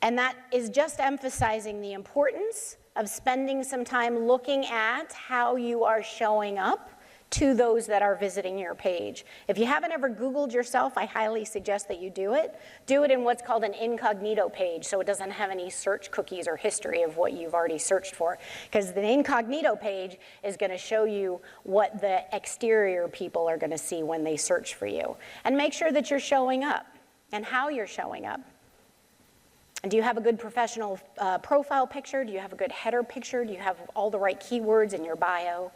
And that is just emphasizing the importance of spending some time looking at how you are showing up to those that are visiting your page. If you haven't ever Googled yourself, I highly suggest that you do it. Do it in what's called an incognito page, so it doesn't have any search cookies or history of what you've already searched for. Because the incognito page is going to show you what the exterior people are going to see when they search for you. And make sure that you're showing up and how you're showing up. And do you have a good professional profile picture? Do you have a good header picture? Do you have all the right keywords in your bio?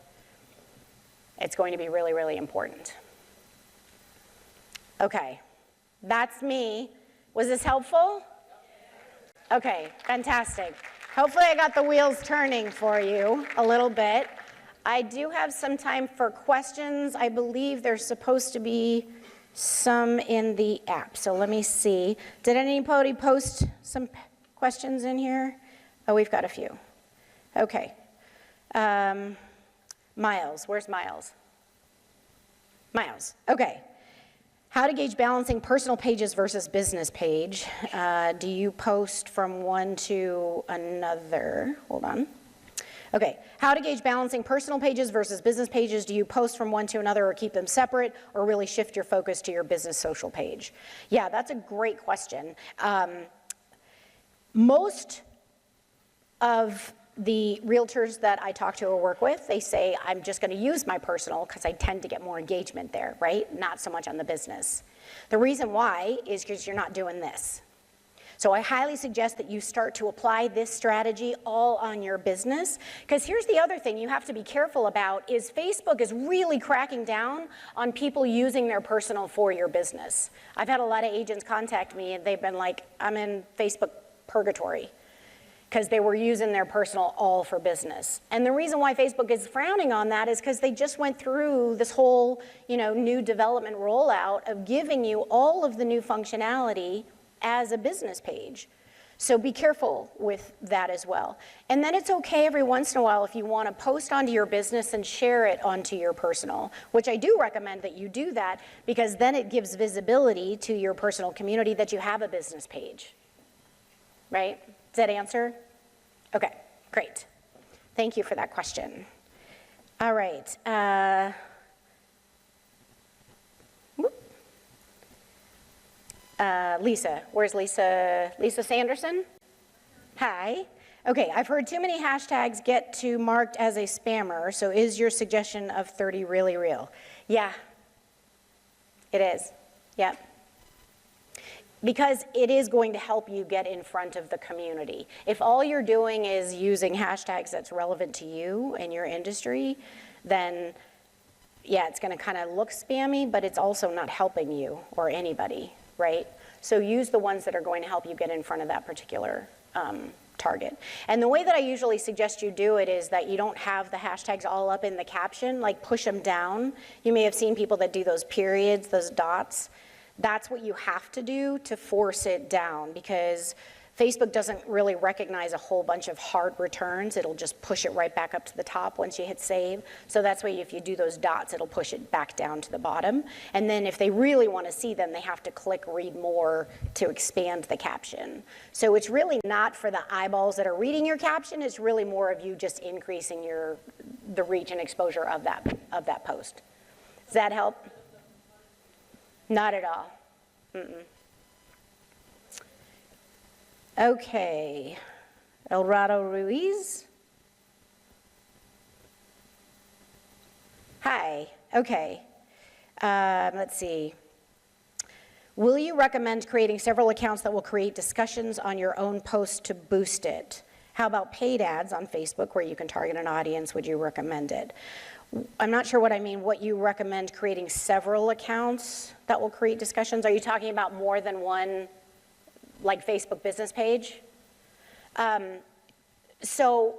It's going to be really, really important. Okay, that's me. Was this helpful? Okay, fantastic. Hopefully I got the wheels turning for you a little bit. I do have some time for questions. I believe there's supposed to be some in the app. So let me see. Did anybody post some questions in here? Oh, we've got a few. Okay. Miles, where's Miles? Miles, okay. How to gauge balancing personal pages versus business page. Do you post from one to another? Hold on. Okay, how to gauge balancing personal pages versus business pages. Do you post from one to another or keep them separate or really shift your focus to your business social page? Yeah, that's a great question. Most of the realtors that I talk to or work with, they say, I'm just gonna use my personal because I tend to get more engagement there, right? Not so much on the business. The reason why is because you're not doing this. So I highly suggest that you start to apply this strategy all on your business. Because here's the other thing you have to be careful about is Facebook is really cracking down on people using their personal for your business. I've had a lot of agents contact me and they've been like, I'm in Facebook purgatory, because they were using their personal all for business. And the reason why Facebook is frowning on that is because they just went through this whole, new development rollout of giving you all of the new functionality as a business page. So be careful with that as well. And then it's okay every once in a while if you want to post onto your business and share it onto your personal, which I do recommend that you do that because then it gives visibility to your personal community that you have a business page. Right? Does that answer? Okay, great. Thank you for that question. All right. Lisa, where's Lisa? Lisa Sanderson? Hi. Okay, I've heard too many hashtags get to marked as a spammer, so is your suggestion of 30 really real? Yeah, it is. Yep. Because it is going to help you get in front of the community. If all you're doing is using hashtags that's relevant to you and your industry, then yeah, it's gonna kind of look spammy, but it's also not helping you or anybody, right? So use the ones that are going to help you get in front of that particular target. And the way that I usually suggest you do it is that you don't have the hashtags all up in the caption, like push them down. You may have seen people that do those periods, those dots. That's what you have to do to force it down because Facebook doesn't really recognize a whole bunch of hard returns. It'll just push it right back up to the top once you hit save. So that's why if you do those dots, it'll push it back down to the bottom. And then if they really want to see them, they have to click read more to expand the caption. So it's really not for the eyeballs that are reading your caption. It's really more of you just increasing the reach and exposure of that post. Does that help? Not at all. Mm-mm. Okay, Elrado Ruiz. Hi, okay. Let's see. Will you recommend creating several accounts that will create discussions on your own post to boost it? How about paid ads on Facebook where you can target an audience? Would you recommend it? I'm not sure what I mean. What you recommend creating several accounts that will create discussions? Are you talking about more than one, like Facebook business page? So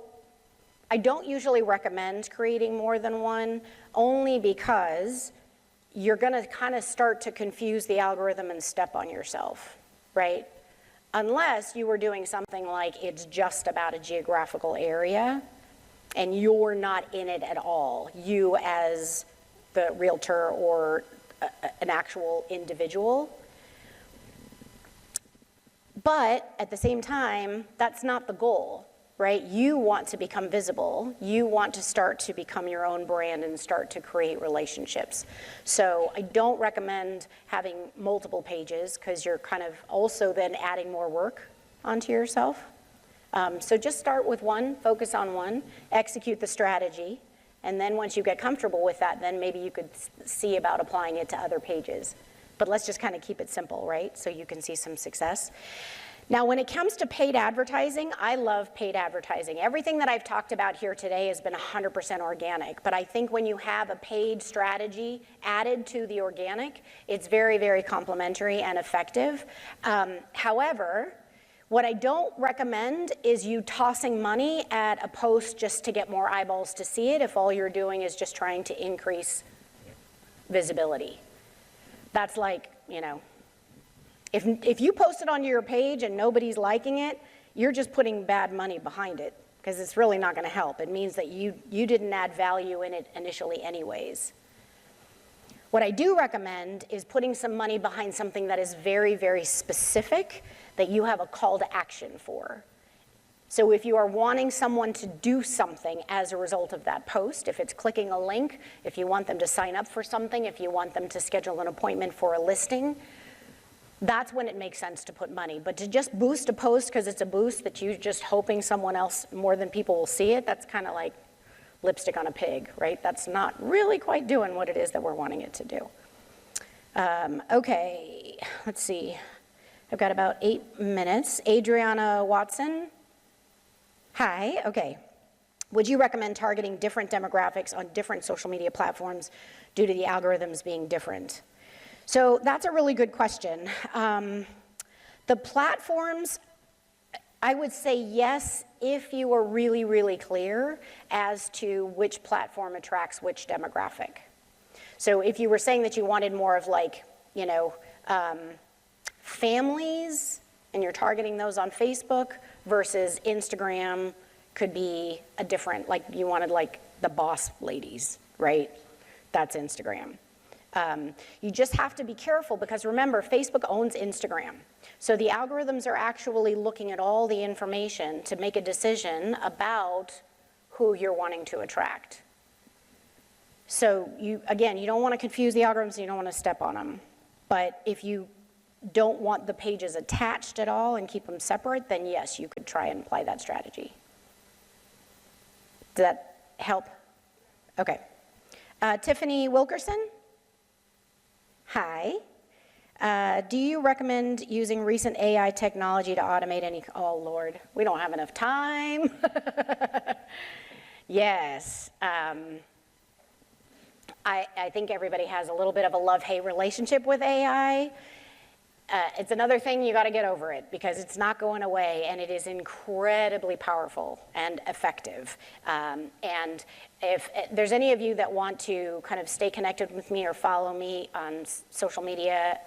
I don't usually recommend creating more than one, only because you're gonna kind of start to confuse the algorithm and step on yourself, right? Unless you were doing something like it's just about a geographical area and you're not in it at all, you as the realtor or an actual individual. But at the same time, that's not the goal, right? You want to become visible. You want to start to become your own brand and start to create relationships. So I don't recommend having multiple pages because you're kind of also then adding more work onto yourself. So just start with one, focus on one, execute the strategy, and then once you get comfortable with that, then maybe you could see about applying it to other pages. But let's just kind of keep it simple, right? So you can see some success. Now, when it comes to paid advertising, I love paid advertising. Everything that I've talked about here today has been 100% organic, but I think when you have a paid strategy added to the organic, it's very, very complementary and effective. However, what I don't recommend is you tossing money at a post just to get more eyeballs to see it if all you're doing is just trying to increase visibility. That's like, if you post it onto your page and nobody's liking it, you're just putting bad money behind it, because it's really not going to help. It means that you didn't add value in it initially anyways. What I do recommend is putting some money behind something that is very, very specific, that you have a call to action for. So if you are wanting someone to do something as a result of that post, if it's clicking a link, if you want them to sign up for something, if you want them to schedule an appointment for a listing, that's when it makes sense to put money. But to just boost a post because it's a boost that you're just hoping someone else, more than people will see it, that's kind of like lipstick on a pig, right? That's not really quite doing what it is that we're wanting it to do. Okay, let's see. I've got about 8 minutes. Adriana Watson. Hi, okay. Would you recommend targeting different demographics on different social media platforms due to the algorithms being different? So that's a really good question. The platforms, I would say yes, if you are really, really clear as to which platform attracts which demographic. So if you were saying that you wanted more of like, families, and you're targeting those on Facebook, versus Instagram could be a different, like you wanted like the boss ladies, right? That's Instagram. You just have to be careful because remember, Facebook owns Instagram. So the algorithms are actually looking at all the information to make a decision about who you're wanting to attract. So you don't want to confuse the algorithms, you don't want to step on them. But if you don't want the pages attached at all and keep them separate, then yes, you could try and apply that strategy. Does that help? Okay. Tiffany Wilkerson. Hi. Do you recommend using recent AI technology to automate any, oh Lord, we don't have enough time. Yes. I think everybody has a little bit of a love-hate relationship with AI. It's another thing you got to get over it because it's not going away and it is incredibly powerful and effective. And if there's any of you that want to kind of stay connected with me or follow me on social media,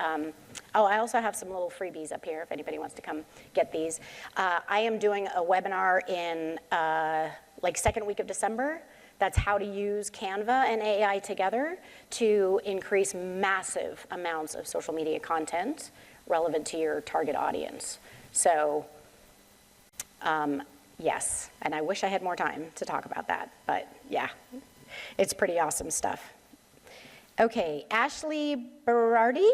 I also have some little freebies up here if anybody wants to come get these. I am doing a webinar in like second week of December. That's how to use Canva and AI together to increase massive amounts of social media content relevant to your target audience. So, yes, and I wish I had more time to talk about that, but yeah, it's pretty awesome stuff. Okay, Ashley Berardi.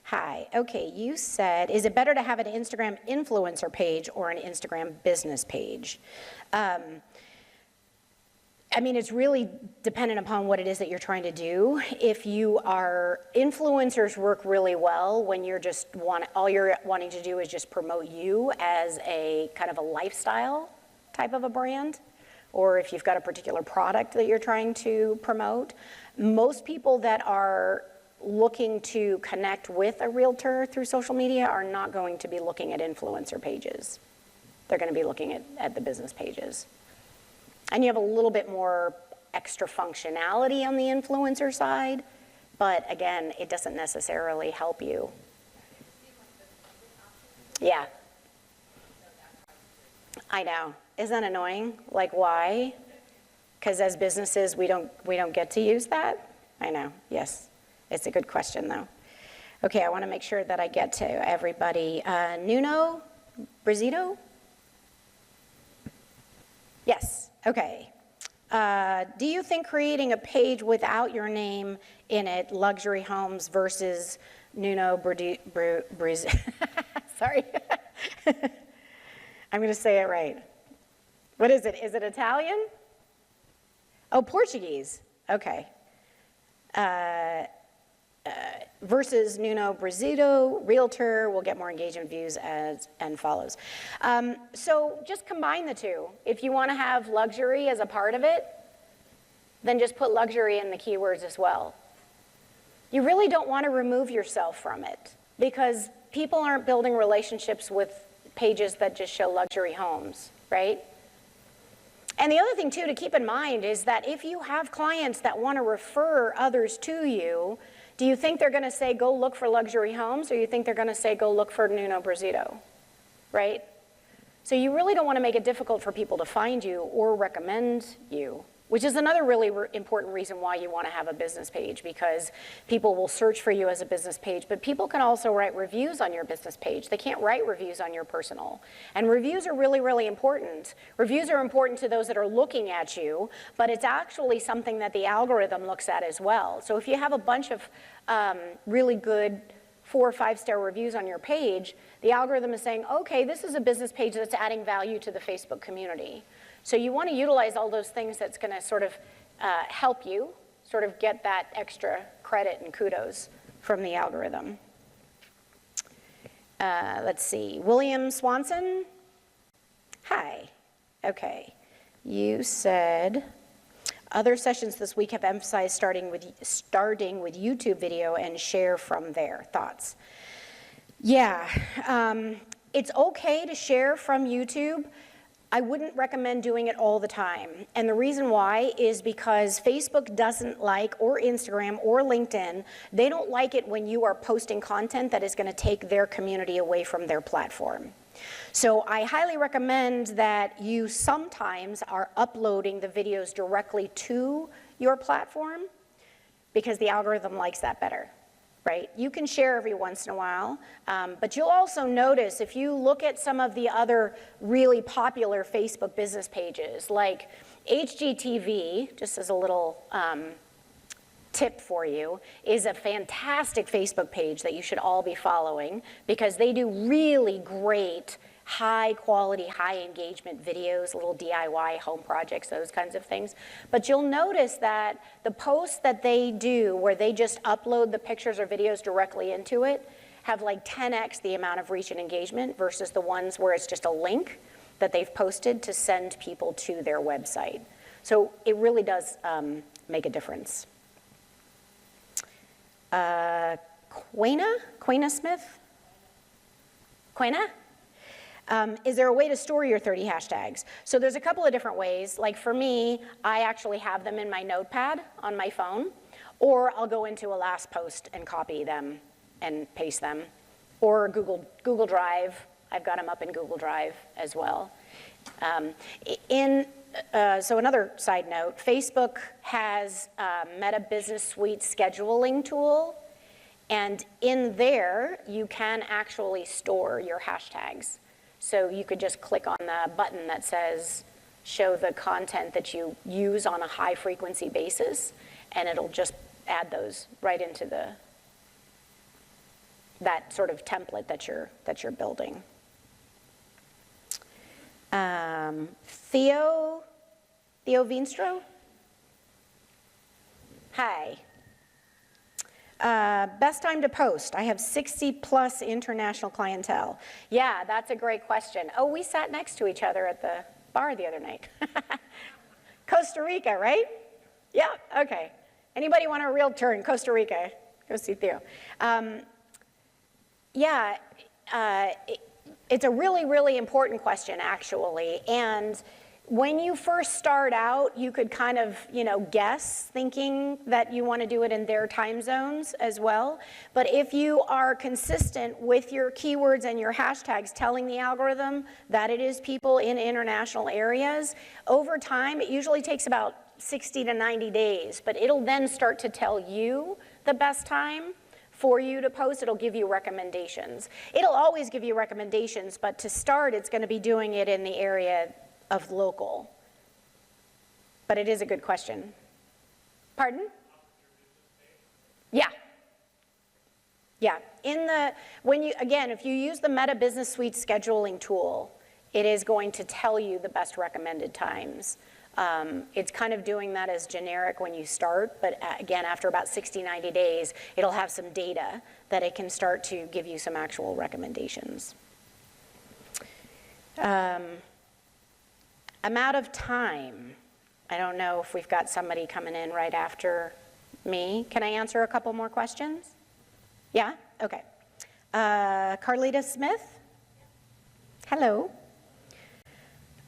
Hi, okay, you said, is it better to have an Instagram influencer page or an Instagram business page? I mean, it's really dependent upon what it is that you're trying to do. If you are, influencers work really well when you're just all you're wanting to do is just promote you as a kind of a lifestyle type of a brand, or if you've got a particular product that you're trying to promote. Most people that are looking to connect with a realtor through social media are not going to be looking at influencer pages. They're going to be looking at the business pages. And you have a little bit more extra functionality on the influencer side, but again, it doesn't necessarily help you. Yeah. I know. Isn't that annoying? Like, why? Because as businesses, we don't get to use that? I know. Yes. It's a good question, though. Okay, I want to make sure that I get to everybody. Nuno Brizito? Yes. Okay. Do you think creating a page without your name in it, luxury homes versus Nuno sorry. I'm going to say it right. What is it? Is it Italian? Oh, Portuguese. Okay. Versus Nuno Brizito, realtor, will get more engagement, views, and follows. So just combine the two. If you want to have luxury as a part of it, then just put luxury in the keywords as well. You really don't want to remove yourself from it because people aren't building relationships with pages that just show luxury homes, right? And the other thing too to keep in mind is that if you have clients that want to refer others to you, Do you think they're going to say, go look for luxury homes, or you think they're going to say, go look for Nuno Brasito, right? So you really don't want to make it difficult for people to find you or recommend you, which is another really important reason why you want to have a business page, because people will search for you as a business page, but people can also write reviews on your business page. They can't write reviews on your personal. And reviews are really, really important. Reviews are important to those that are looking at you, but it's actually something that the algorithm looks at as well. So if you have a bunch of really good 4 or 5-star reviews on your page, the algorithm is saying, okay, this is a business page that's adding value to the Facebook community. So you want to utilize all those things that's going to sort of help you sort of get that extra credit and kudos from the algorithm. Let's see, William Swanson. Hi. Okay. You said other sessions this week have emphasized starting with YouTube video and share from there. Thoughts? Yeah. It's okay to share from YouTube. I wouldn't recommend doing it all the time. And the reason why is because Facebook doesn't like, or Instagram or LinkedIn, they don't like it when you are posting content that is going to take their community away from their platform. So I highly recommend that you sometimes are uploading the videos directly to your platform, because the algorithm likes that better. Right? You can share every once in a while, but you'll also notice if you look at some of the other really popular Facebook business pages, like HGTV, just as a little tip for you, is a fantastic Facebook page that you should all be following, because they do really great high quality, high engagement videos, little DIY home projects, those kinds of things. But you'll notice that the posts that they do where they just upload the pictures or videos directly into it have like 10x the amount of reach and engagement versus the ones where it's just a link that they've posted to send people to their website. So it really does make a difference. Quena Smith? Quena? Is there a way to store your 30 hashtags? So there's a couple of different ways. Like for me, I actually have them in my notepad on my phone, or I'll go into a last post and copy them and paste them, or Google Drive. I've got them up in Google Drive as well. So another side note, Facebook has a Meta Business Suite scheduling tool, and in there you can actually store your hashtags. So you could just click on the button that says show the content that you use on a high frequency basis, and it'll just add those right into that sort of template that you're building. Theo Veenstra? Hi. Best time to post. I have 60 plus international clientele. Yeah, that's a great question. Oh, we sat next to each other at the bar the other night. Costa Rica, right? Yeah, okay. Anybody want a real turn? Costa Rica. Go see Theo. It's a really, really important question, actually. And when you first start out, you could kind of, guess, thinking that you want to do it in their time zones as well. But if you are consistent with your keywords and your hashtags, telling the algorithm that it is people in international areas, over time, it usually takes about 60 to 90 days. But it'll then start to tell you the best time for you to post. It'll give you recommendations. It'll always give you recommendations, but to start, it's going to be doing it in the area of local. But it is a good question. Pardon? Yeah. Yeah. If you use the Meta Business Suite scheduling tool, it is going to tell you the best recommended times. It's kind of doing that as generic when you start, but again, after about 60, 90 days, it'll have some data that it can start to give you some actual recommendations. I'm out of time. I don't know if we've got somebody coming in right after me. Can I answer a couple more questions? Yeah? Okay. Carlita Smith? Hello.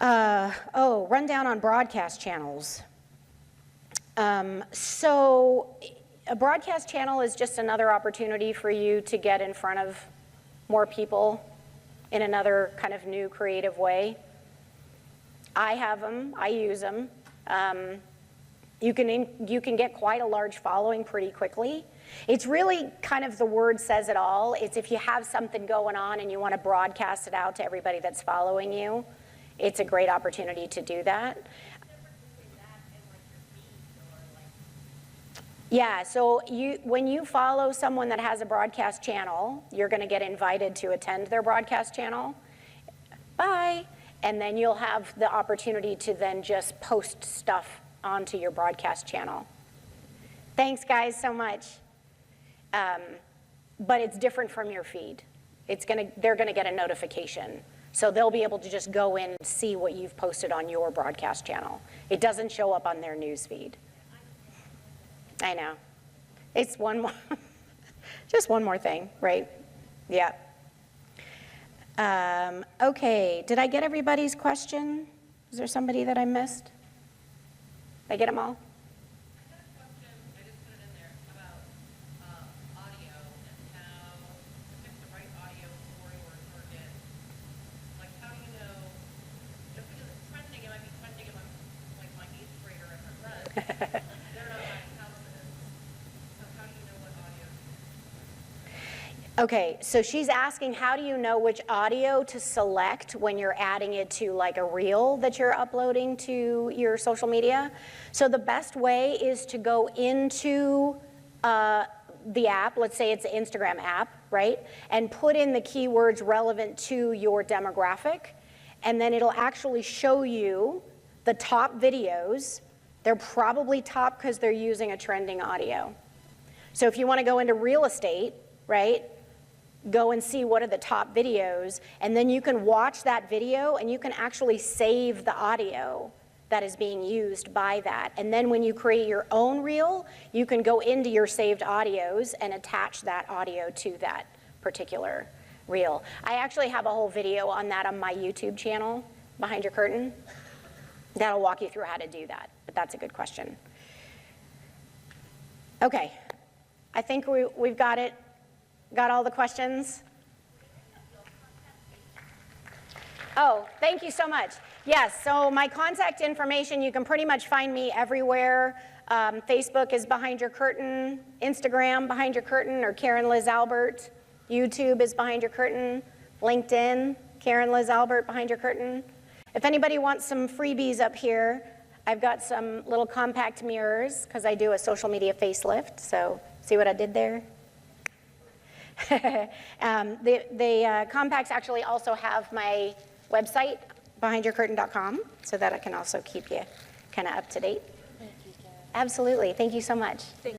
Rundown on broadcast channels. a broadcast channel is just another opportunity for you to get in front of more people in another kind of new creative way. I have them, I use them. You can get quite a large following pretty quickly. It's really kind of the word says it all. It's if you have something going on and you want to broadcast it out to everybody that's following you, it's a great opportunity to do that. Yeah, so when you follow someone that has a broadcast channel, you're going to get invited to attend their broadcast channel. Bye. And then you'll have the opportunity to then just post stuff onto your broadcast channel. Thanks, guys, so much. But it's different from your feed. They're going to get a notification. So they'll be able to just go in and see what you've posted on your broadcast channel. It doesn't show up on their news feed. I know. It's one more, just one more thing, right? Yeah. Okay, did I get everybody's question? Is there somebody that I missed? Did I get them all? Okay, so she's asking, how do you know which audio to select when you're adding it to like a reel that you're uploading to your social media? So the best way is to go into the app, let's say it's an Instagram app, right? And put in the keywords relevant to your demographic, and then it'll actually show you the top videos. They're probably top because they're using a trending audio. So if you want to go into real estate, right? Go and see what are the top videos, and then you can watch that video and you can actually save the audio that is being used by that. And then when you create your own reel, you can go into your saved audios and attach that audio to that particular reel. I actually have a whole video on that on my YouTube channel, Behind Your Curtain. That'll walk you through how to do that, but that's a good question. Okay, I think we've got it. Got all the questions? Oh, thank you so much. Yes, so my contact information, you can pretty much find me everywhere. Facebook is Behind Your Curtain, Instagram, Behind Your Curtain, or Karen Liz Albert. YouTube is Behind Your Curtain. LinkedIn, Karen Liz Albert, Behind Your Curtain. If anybody wants some freebies up here, I've got some little compact mirrors, because I do a social media facelift, so see what I did there? The compacts actually also have my website, behindyourcurtain.com, so that I can also keep you kind of up to date. Thank you, Karen. Absolutely. Thank you so much. Thank